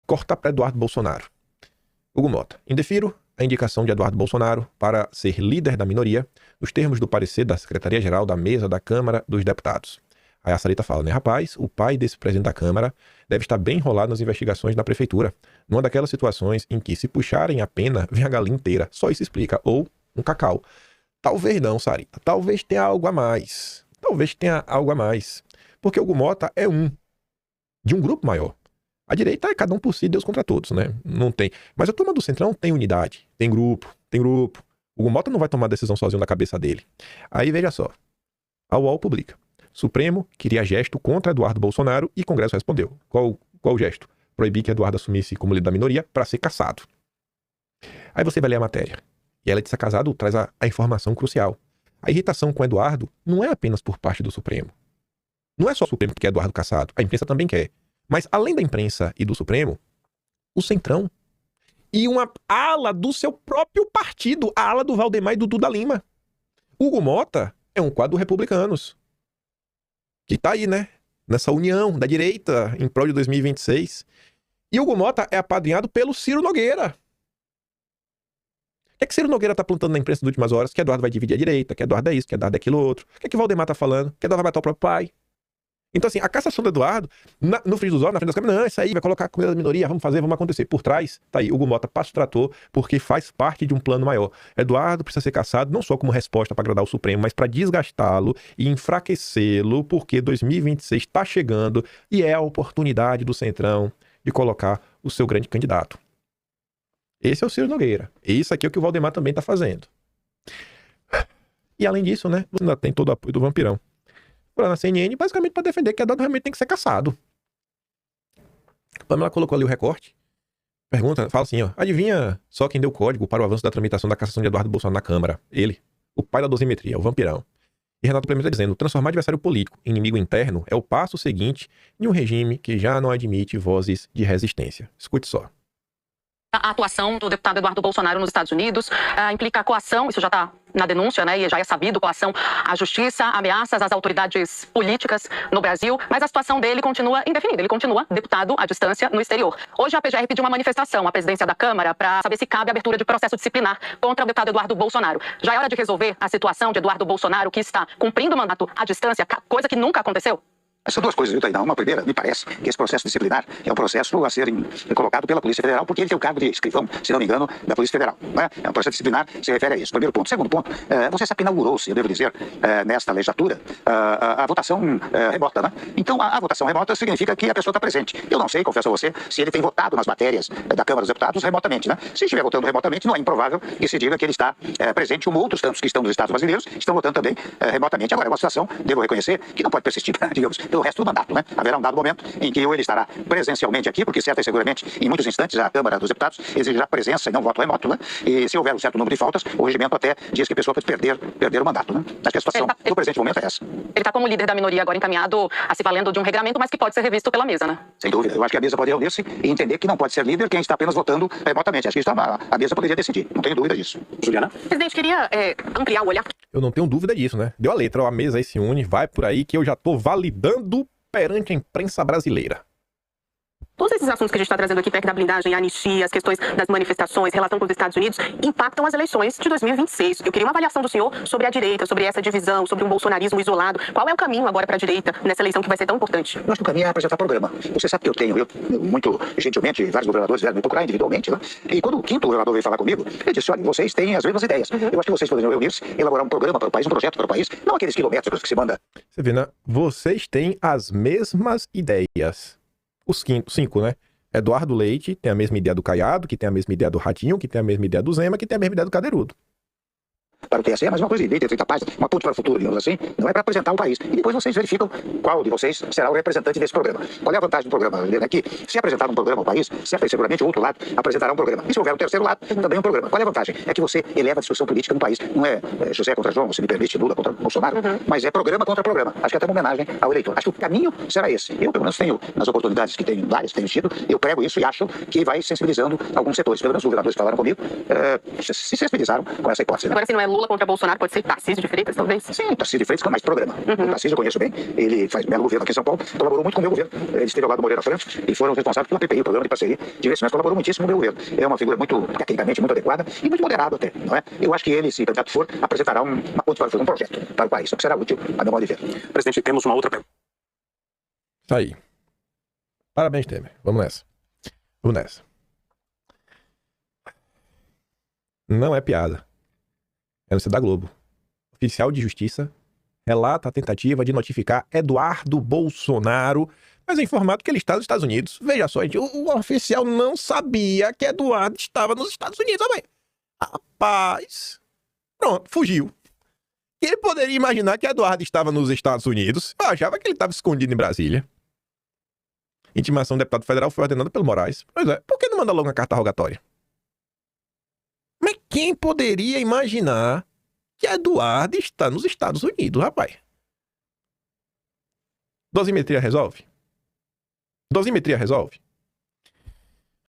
corta para Eduardo Bolsonaro. Hugo Mota. Indefiro a indicação de Eduardo Bolsonaro para ser líder da minoria, nos termos do parecer da Secretaria-Geral da Mesa da Câmara dos Deputados. Aí a Sarita fala, né? Rapaz, o pai desse presidente da Câmara deve estar bem enrolado nas investigações da prefeitura. Numa daquelas situações em que, se puxarem a pena, vem a galinha inteira. Só isso explica. Ou um cacau. Talvez não, Sarita. Talvez tenha algo a mais. Talvez tenha algo a mais. Porque o Hugo Mota é de um grupo maior. A direita é cada um por si, Deus contra todos, né? Não tem. Mas a turma do Centrão tem unidade, tem grupo. O Hugo Mota não vai tomar decisão sozinho na cabeça dele. Aí, veja só. A UOL publica. Supremo queria gesto contra Eduardo Bolsonaro e Congresso respondeu. Qual o gesto? Proibir que Eduardo assumisse como líder da minoria para ser cassado. Aí você vai ler a matéria. E ela de ser casado traz a informação crucial. A irritação com Eduardo não é apenas por parte do Supremo. Não é só o Supremo que quer Eduardo cassado. A imprensa também quer. Mas além da imprensa e do Supremo, o Centrão e uma ala do seu próprio partido, a ala do Valdemar e do Duda Lima. Hugo Mota é um quadro republicanos. Que tá aí, né? Nessa união da direita em prol de 2026. E Hugo Mota é apadrinhado pelo Ciro Nogueira. O que é que Ciro Nogueira tá plantando na imprensa nas últimas horas? Que Eduardo vai dividir a direita, que Eduardo é isso, que Eduardo é aquilo outro. O que é que Valdemar tá falando? Que Eduardo vai matar o próprio pai. Então, assim, a cassação do Eduardo, no frigir dos ovos, na frente das câmeras, não, isso aí vai colocar a comida da minoria, vamos acontecer. Por trás, tá aí, Hugo Mota passo trator, porque faz parte de um plano maior. Eduardo precisa ser cassado não só como resposta para agradar o Supremo, mas para desgastá-lo e enfraquecê-lo, porque 2026 está chegando e é a oportunidade do Centrão de colocar o seu grande candidato. Esse é o Ciro Nogueira. Isso aqui é o que o Valdemar também está fazendo. E além disso, né, você ainda tem todo o apoio do Vampirão. Lá na CNN, basicamente para defender que Eduardo realmente tem que ser cassado. Pamela colocou ali o recorte. Pergunta, fala assim, ó. Adivinha só quem deu código para o avanço da tramitação da cassação de Eduardo Bolsonaro na Câmara? Ele, o pai da dosimetria, o Vampirão. E Renato Clemente dizendo, transformar adversário político em inimigo interno é o passo seguinte em um regime que já não admite vozes de resistência. Escute só. A atuação do deputado Eduardo Bolsonaro nos Estados Unidos implica coação, isso já está na denúncia, né, e já é sabido, coação à justiça, ameaças às autoridades políticas no Brasil, mas a situação dele continua indefinida, ele continua deputado à distância no exterior. Hoje a PGR pediu uma manifestação à presidência da Câmara para saber se cabe a abertura de processo disciplinar contra o deputado Eduardo Bolsonaro. Já é hora de resolver a situação de Eduardo Bolsonaro, que está cumprindo o mandato à distância, coisa que nunca aconteceu. São duas coisas, viu, Tainá? Uma primeira, me parece que esse processo disciplinar é um processo a ser colocado pela Polícia Federal, porque ele tem o cargo de escrivão, se não me engano, da Polícia Federal. Né? É um processo disciplinar, se refere a isso. Primeiro ponto. Segundo ponto, você sabe que inaugurou-se, eu devo dizer, nesta legislatura, a votação remota. Né? Então, a votação remota significa que a pessoa está presente. Eu não sei, confesso a você, se ele tem votado nas matérias da Câmara dos Deputados remotamente. Né? Se estiver votando remotamente, não é improvável que se diga que ele está presente, como outros tantos que estão nos Estados brasileiros estão votando também remotamente. Agora, é uma situação, devo reconhecer, que não pode persistir, digamos, pelo resto do mandato. Né? Haverá um dado momento em que ou ele estará presencialmente aqui, porque certo e seguramente, em muitos instantes, a Câmara dos Deputados exigirá presença e não voto remoto, né? E se houver um certo número de faltas, o regimento até diz que a pessoa pode perder o mandato, né? Acho que a situação no presente momento é essa. Ele está como líder da minoria agora encaminhado a se valendo de um regramento, mas que pode ser revisto pela mesa, né? Sem dúvida. Eu acho que a mesa pode reunir-se e entender que não pode ser líder quem está apenas votando remotamente. Acho que isso a mesa poderia decidir. Não tenho dúvida disso. Juliana? Presidente, queria ampliar o olhar. Eu não tenho dúvida disso, né? Deu a letra, ó, a mesa aí se une, vai por aí que eu já tô validando perante a imprensa brasileira. Todos esses assuntos que a gente está trazendo aqui, PEC da blindagem, anistia, as questões das manifestações, relação com os Estados Unidos, impactam as eleições de 2026. Eu queria uma avaliação do senhor sobre a direita, sobre essa divisão, sobre um bolsonarismo isolado. Qual é o caminho agora para a direita nessa eleição que vai ser tão importante? Eu acho que o caminho é apresentar programa. Você sabe que eu muito gentilmente, vários governadores vieram me procurar individualmente, né? E quando o quinto governador veio falar comigo, ele disse, olha, vocês têm as mesmas ideias. Eu acho que vocês poderiam reunir-se, elaborar um programa para o país, um projeto para o país, não aqueles quilômetros que se manda. Você vê, né? Vocês têm as mesmas ideias. Os cinco, né? Eduardo Leite tem a mesma ideia do Caiado, que tem a mesma ideia do Ratinho, que tem a mesma ideia do Zema, que tem a mesma ideia do Cadeirudo. Para o TSE, mas uma coisa de 20, 30 páginas, uma ponte para o futuro, digamos assim, não é para apresentar o país. E depois vocês verificam qual de vocês será o representante desse programa. Qual é a vantagem do programa? Aqui, se apresentar um programa ao país, certo e seguramente o outro lado apresentará um programa. E se houver um terceiro lado, também um programa. Qual é a vantagem? É que você eleva a discussão política no país. Não é José contra João, se me permite, Lula contra Bolsonaro, mas é programa contra programa. Acho que é até uma homenagem ao eleitor. Acho que o caminho será esse. Eu, pelo menos, tenho, nas oportunidades que tenho, várias que tenho tido, eu prego isso e acho que vai sensibilizando alguns setores. Pelo menos os governadores que falaram comigo se sensibilizaram com essa hipótese. Né? Agora, se não é Lula contra Bolsonaro pode ser Tarcísio de Freitas, talvez? Sim, Tarcísio de Freitas com mais programa. O Tarcísio eu conheço bem, ele faz belo governo aqui em São Paulo, colaborou muito com o meu governo. Ele esteve ao lado do Moreira Franco e foram responsáveis pela PPI, o Programa de Parceria de Investimentos, colaborou muitíssimo no meu governo. É uma figura muito, tecnicamente, muito adequada e muito moderado até, não é? Eu acho que ele, se candidato for, apresentará uma ponte para um projeto para o país, o que será útil, a meu modo de ver. Presidente, temos uma outra pergunta. Isso aí. Parabéns, Temer. Vamos nessa. Vamos nessa. Não é piada. É no da Globo. Oficial de Justiça relata a tentativa de notificar Eduardo Bolsonaro, mas é informado que ele está nos Estados Unidos. Veja só, gente, o oficial não sabia que Eduardo estava nos Estados Unidos também. Rapaz, pronto, fugiu. Ele poderia imaginar que Eduardo estava nos Estados Unidos. Eu achava que ele estava escondido em Brasília. Intimação do deputado federal foi ordenada pelo Moraes. Pois é, por que não manda logo uma carta rogatória? Mas quem poderia imaginar que Eduardo está nos Estados Unidos, rapaz? Dosimetria resolve? Dosimetria resolve?